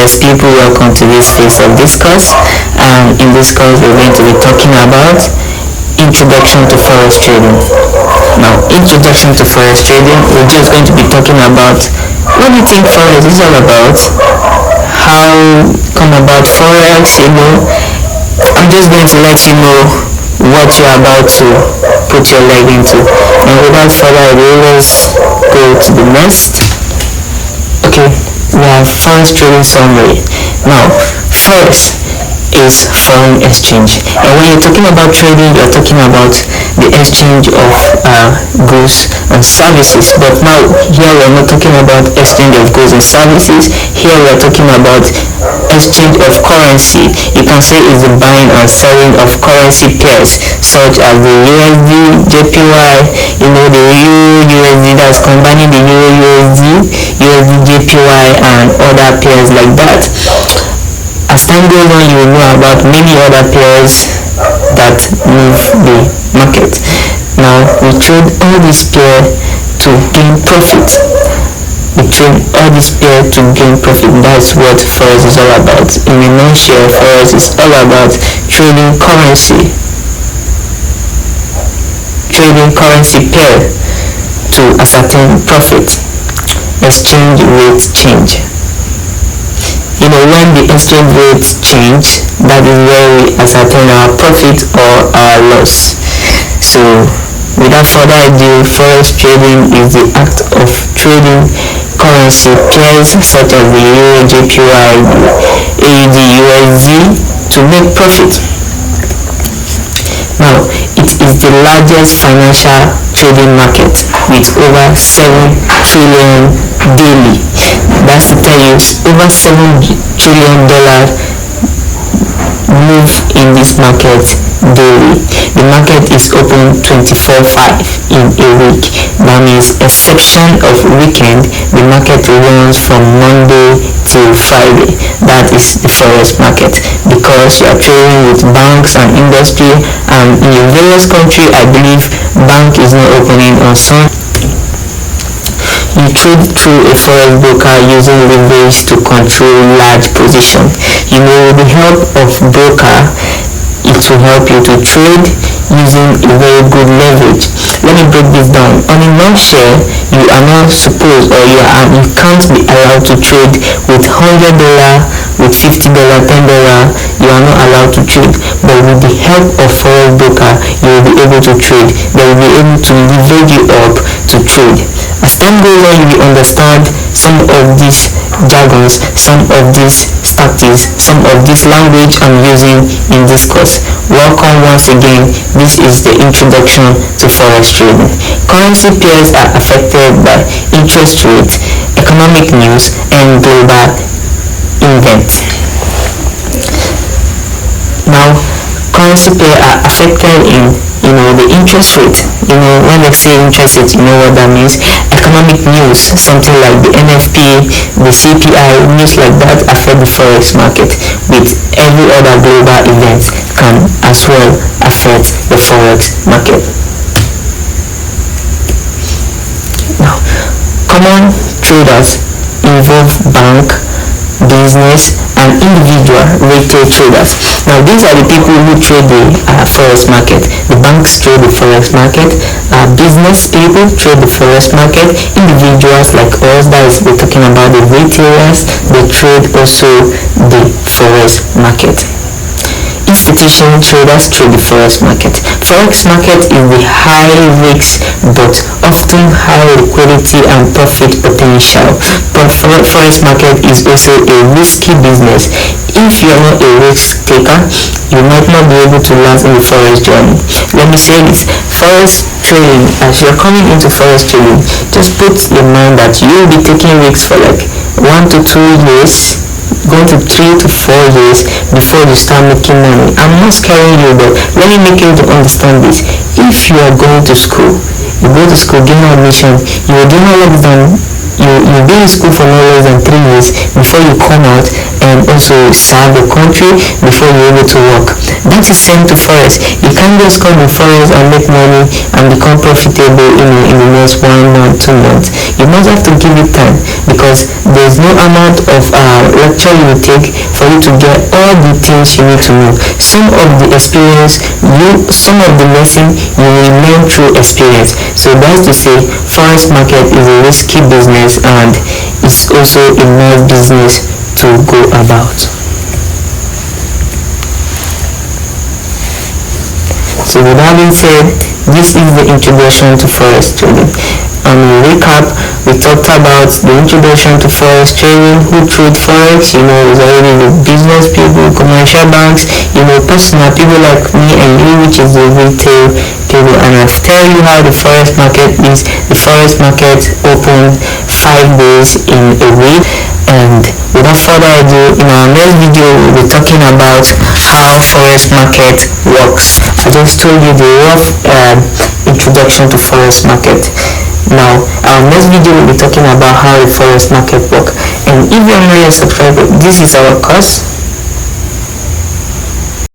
Yes, people, welcome to this phase of this course. In this course, we're going to be talking about introduction to forex trading. Now, introduction to forex trading, we're just going to be talking about what do you think forex is all about, how come about forex. I'm just going to let you know what you're about to put your leg into. And without further ado, let's go to the next. Okay, we have forex trading summary. Now, forex is foreign exchange, and when you're talking about trading, you're talking about the exchange of goods and services. But now here we're not talking about exchange of goods and services. Here we're talking about exchange of currency. You can say it's the buying and selling of currency pairs such as the USD, JPY, the Euro USD, that's combining the Euro USD, USD JPY, and other pairs like that. As time goes on, you will know about many other pairs that move the market. Now, we trade all these pairs to gain profit. That's what forex is all about. In a nutshell, forex is all about trading currency pair to ascertain profit. Exchange rate change. When the exchange rates change, that is where we ascertain our profit or our loss. So, without further ado, forex trading is the act of trading currency pairs such as the Euro, JPY, AUD, USD to make profit. Now, it is the largest financial trading market with over 7 trillion daily. That's to tell you, over $7 trillion move in this market daily. The market is open 24/5 in a week. That means exception of weekend, the market runs from Monday till Friday. That is the forex market, because you are trading with banks and industry, and in various countries, I believe bank is not opening on Sunday. You trade through a forex broker using leverage to control large position. With the help of broker, it will help you to trade using a very good leverage. Let me break this down. On a nutshell, you are not supposed, or you can't be allowed to trade with $100, with $50, $10. You are not allowed to trade. But with the help of forex broker, you will be able to trade. They will be able to leverage you up to trade. As time goes on, you will understand some of these jargons, some of these tactics, some of this language I'm using in this course. Welcome once again. This is the introduction to forex trading. Currency pairs are affected by interest rate, economic news, and global events. Now, currency pairs are affected in the interest rate. When they say interest rate, you know what that means. Economic news, something like the NFP, the CPI, news like that affect the forex market. With every other global event can as well affect the forex market. Now, common traders involve bank, business, and individual retail traders. Now, these are the people who trade the forex market. The banks trade the forex market, business people trade the forex market, individuals like us, that is, we're talking about the retailers, they trade also the forex market. Institutional traders trade the forex market. Forex market is the high risk but often high liquidity and profit potential. But forex market is also a risky business. If you are not a risk taker, you might not be able to last in the forex journey. Let me say this: forex trading, as you're coming into forex trading, just put in mind that you will be taking risks for like 1 to 2 years, going to 3 to 4 years before you start making money. I'm not scaring you, but let me make you to understand this. If you are going to school, you go to school, gain admission, you will do no less than you'll be in school for no less than 3 years before you come out and also serve the country before you're able to work. That is same to forex. You can't just come in forex and make money and become profitable in the next 1 month, 2 months. You must have to give it time, because there's no amount of lecture you will take for you to get all the things you need to know. Some of the lesson you will learn through experience. So that's to say, forex market is a risky business, and it's also a nice business to go about. So with that being said, this is the introduction to forex trading. And we recap, we talked about the introduction to forex trading, who trade forex, is already the business people, commercial banks, personal people like me and you, which is the retail people. And I've tell you how the forex market is. The forex market opened 5 days in a week. And without further ado, in our next video we'll be talking about how forex market works. I just told you the rough introduction to forex market. Now our next video will be talking about how the forex market works. And if you're not yet subscribed, this is our course.